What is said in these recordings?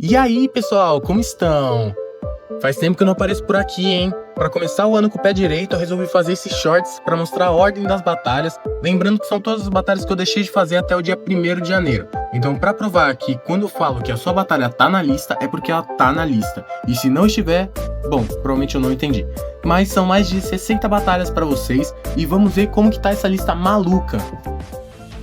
E aí, pessoal, como estão? Faz tempo que eu não apareço por aqui, hein? Pra começar o ano com o pé direito, eu resolvi fazer esses shorts pra mostrar a ordem das batalhas, lembrando que são todas as batalhas que eu deixei de fazer até o dia 1º de janeiro. Então, pra provar que quando eu falo que a sua batalha tá na lista, é porque ela tá na lista. E se não estiver, bom, provavelmente eu não entendi. Mas são mais de 60 batalhas pra vocês e vamos ver como que tá essa lista maluca.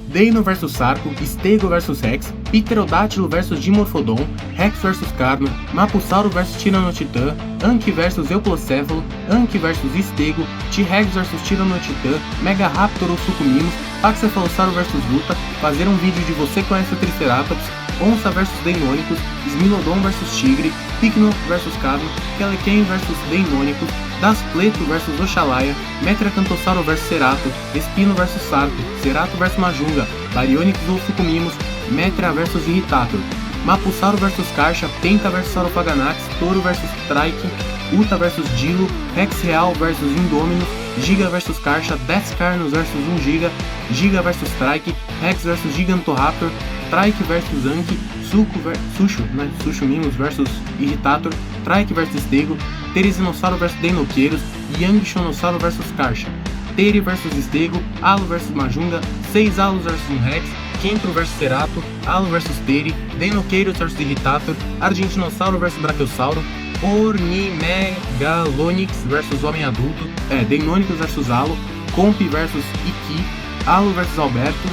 Deino vs Sarco, Stego vs Rex, Pterodátilo vs Dimorphodon, Rex vs Carno, Mapussauro vs Tiranotitã, Anki vs Euplocéfalo, Anki vs Stego, T-Rex vs Tiranotitã, Megaraptor ou Sucumimos, Paxcephalossauro vs Luta, fazer um vídeo de você conhece o Triceratops, Onça vs Deinônicos, Smilodon vs Tigre, Pycno vs Carno, Keleken vs Deinônicos, Daspleto vs Oxalaia, Metracantossauro vs Cerato, Espino vs Sarco, Cerato vs Majunga, Baryonyx ou Sucumimos, Metra vs Irritator, Mapussauro vs Karcha, Penta vs Saurophaganax, Toro vs Trike, Uta vs Dilo, Rex Real vs Indominus, Giga vs Karcha, Deathcarnus vs 1 Giga, Giga vs Trike, Rex vs Gigantoraptor, Trike vs Anki, Suchomimus vs Irritator, Trike vs Stego, Teresinossauro vs Deinoqueiros, Yangchonossauro vs Karcha, Teri vs Stego, Alo vs Majunga, 6 Alos vs Rex, Kentro vs Cerato, Alo vs Teri, Deinoqueiros vs Irritator, Argentinossauro vs Brachiosauro, Ornimegalonyx vs Homem Adulto, Deinônicos vs Alo, Comp vs Iki, Alo vs Alberto,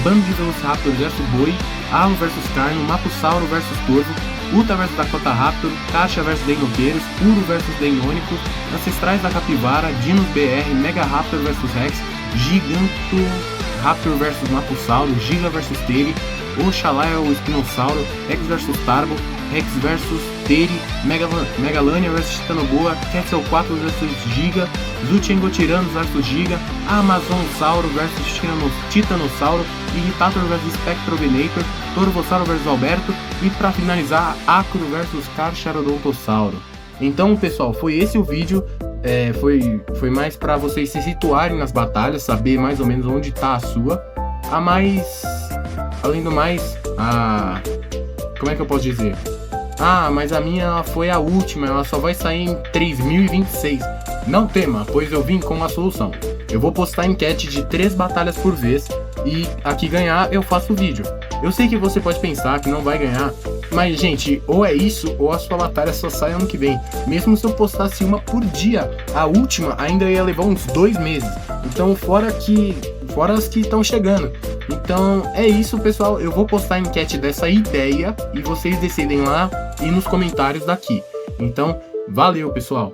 Bando de Velociraptor vs Boi, Alo vs Carno, Mapussauro vs Corvo, Uta vs Dakota Raptor, Caixa vs Deinoqueiros, Uro vs Deinônicos, Ancestrais da Capivara, Dinos BR, Megaraptor vs Rex, Gigantoraptor vs Mapussauro, Giga vs Teri, Oxalaia ou Espinossauro, Rex vs Tarbo, Rex vs Teri, Megalania vs Titanoboa, Quetzalcoatl vs Giga, Zutiengotyranus vs Giga, Amazonsauro vs Titanossauro, Irritator vs Spectrovenator, Torvossauro vs Alberto e pra finalizar, Acro vs Carcharodontossauro. Então, pessoal, foi esse o vídeo. Foi mais pra vocês se situarem nas batalhas, saber mais ou menos onde tá a sua. Além do mais, como é que eu posso dizer? Mas a minha foi a última, ela só vai sair em 3026. Não tema, pois eu vim com uma solução. Eu vou postar enquete de 3 batalhas por vez e a que ganhar eu faço o vídeo. Eu sei que você pode pensar que não vai ganhar, mas gente, ou é isso ou a sua batalha só sai ano que vem. Mesmo se eu postasse uma por dia, a última ainda ia levar uns 2 meses. Então fora as que estão chegando. Então é isso, pessoal, eu vou postar a enquete dessa ideia e vocês decidem lá e nos comentários daqui. Então valeu, pessoal!